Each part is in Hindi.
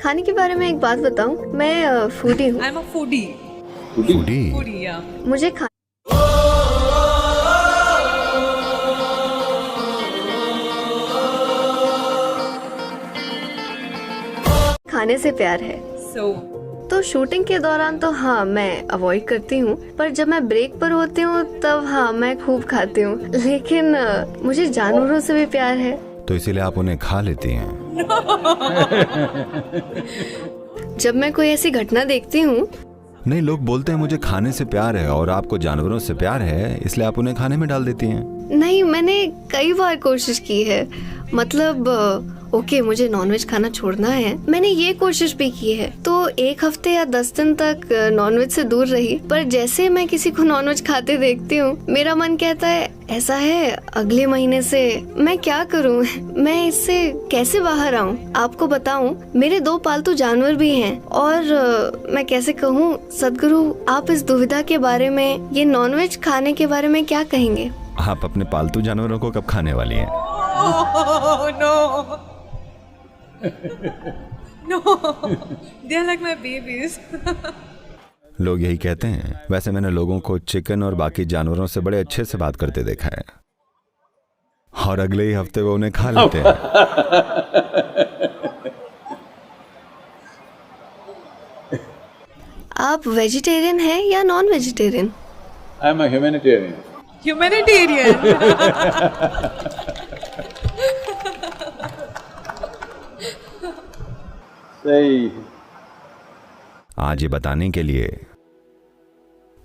खाने के बारे में एक बात बताऊं, मैं फूडी हूँ। I'm a foodie. Foodie, yeah. मुझे खाने से प्यार है। So, तो शूटिंग के दौरान तो हाँ मैं अवॉइड करती हूँ, पर जब मैं ब्रेक पर होती हूँ तब हाँ मैं खूब खाती हूँ। लेकिन मुझे जानवरों से भी प्यार है। तो इसीलिए आप उन्हें खा लेती हैं। जब मैं कोई ऐसी घटना देखती हूँ। नहीं, लोग बोलते हैं मुझे खाने से प्यार है और आपको जानवरों से प्यार है, इसलिए आप उन्हें खाने में डाल देती हैं। नहीं, मैंने कई बार कोशिश की है। मतलब ओके, मुझे नॉनवेज खाना छोड़ना है, मैंने ये कोशिश भी की है। तो 1 हफ्ते या 10 दिन तक नॉनवेज से दूर रही, पर जैसे मैं किसी को नॉनवेज खाते देखती हूँ, मेरा मन कहता है ऐसा है अगले महीने से मैं क्या करूँ, मैं इससे कैसे बाहर आऊँ। आपको बताऊँ, मेरे 2 पालतू जानवर भी हैं और मैं कैसे कहूँ सदगुरु, आप इस दुविधा के बारे में, ये नॉनवेज खाने के बारे में क्या कहेंगे? आप अपने पालतू जानवरों को कब खाने वाली हैं? oh no. No. They're like my babies. लोग यही कहते हैं। वैसे मैंने लोगों को चिकन और बाकी जानवरों से बड़े अच्छे से बात करते देखा है और अगले ही हफ्ते वो उन्हें खा लेते हैं। आप वेजिटेरियन हैं या non vegetarian? I'm a humanitarian. Humanitarian. सही। आज ये बताने के लिए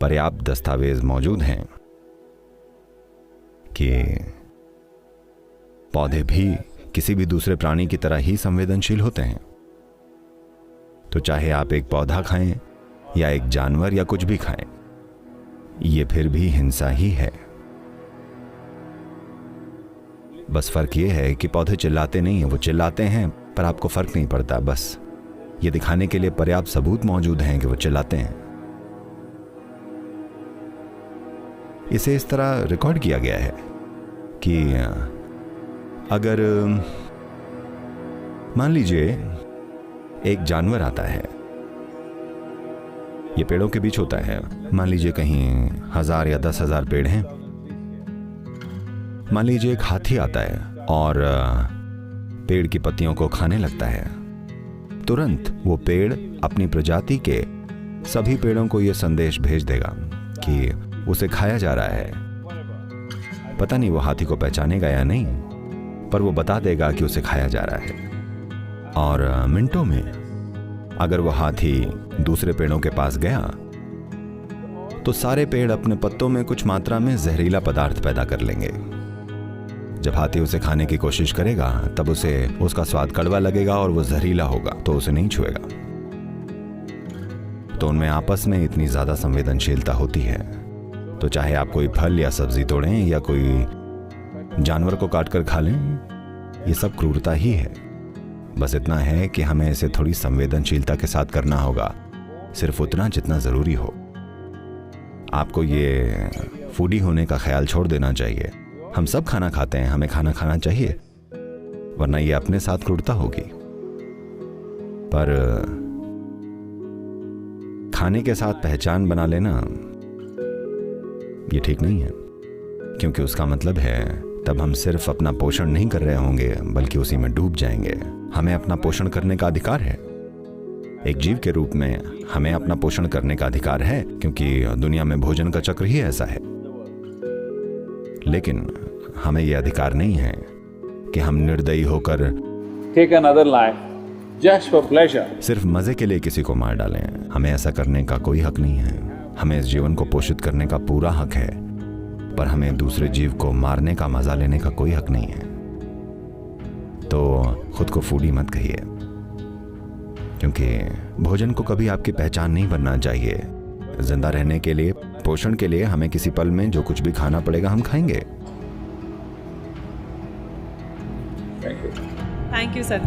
पर्याप्त दस्तावेज मौजूद हैं कि पौधे भी किसी भी दूसरे प्राणी की तरह ही संवेदनशील होते हैं। तो चाहे आप एक पौधा खाएं या एक जानवर या कुछ भी खाएं, ये फिर भी हिंसा ही है। बस फर्क ये है कि पौधे चिल्लाते नहीं हैं, वो चिल्लाते हैं पर आपको फर्क नहीं पड़ता। बस ये दिखाने के लिए पर्याप्त सबूत मौजूद हैं कि वो चिल्लाते हैं। इसे इस तरह रिकॉर्ड किया गया है कि अगर मान लीजिए एक जानवर आता है, ये पेड़ों के बीच होता है, मान लीजिए कहीं 1000 या 10,000 पेड़ हैं। मान लीजिए एक हाथी आता है और पेड़ की पत्तियों को खाने लगता है। तुरंत वो पेड़ अपनी प्रजाति के सभी पेड़ों को यह संदेश भेज देगा कि उसे खाया जा रहा है। पता नहीं वो हाथी को पहचानेगा या नहीं, पर वो बता देगा कि उसे खाया जा रहा है। और मिनटों में अगर वो हाथी दूसरे पेड़ों के पास गया तो सारे पेड़ अपने पत्तों में कुछ मात्रा में जहरीला पदार्थ पैदा कर लेंगे। जब हाथी उसे खाने की कोशिश करेगा तब उसे उसका स्वाद कड़वा लगेगा और वो जहरीला होगा, तो उसे नहीं छुएगा। तो उनमें आपस में इतनी ज्यादा संवेदनशीलता होती है। तो चाहे आप कोई फल या सब्जी तोड़ें या कोई जानवर को काटकर खा लें, ये सब क्रूरता ही है। बस इतना है कि हमें इसे थोड़ी संवेदनशीलता के साथ करना होगा, सिर्फ उतना जितना जरूरी हो। आपको ये फूडी होने का ख्याल छोड़ देना चाहिए। हम सब खाना खाते हैं, हमें खाना खाना चाहिए, वरना ये अपने साथ क्रूरता होगी। पर खाने के साथ पहचान बना लेना ये ठीक नहीं है, क्योंकि उसका मतलब है तब हम सिर्फ अपना पोषण नहीं कर रहे होंगे बल्कि उसी में डूब जाएंगे। हमें अपना पोषण करने का अधिकार है। एक जीव के रूप में हमें अपना पोषण करने का अधिकार है, क्योंकि दुनिया में भोजन का चक्र ही ऐसा है। लेकिन हमें यह अधिकार नहीं है कि हम निर्दयी होकर Take another life just for pleasure. सिर्फ मजे के लिए किसी को मार डालें। हमें ऐसा करने का कोई हक नहीं है। हमें इस जीवन को पोषित करने का पूरा हक है, पर हमें दूसरे जीव को मारने का मजा लेने का कोई हक नहीं है। तो खुद को फूडी मत कहिए, क्योंकि भोजन को कभी आपकी पहचान नहीं बनना चाहिए। जिंदा रहने के लिए, पोषण के लिए हमें किसी पल में जो कुछ भी खाना पड़ेगा हम खाएंगे। Thank you. Thank you, Sadhguru.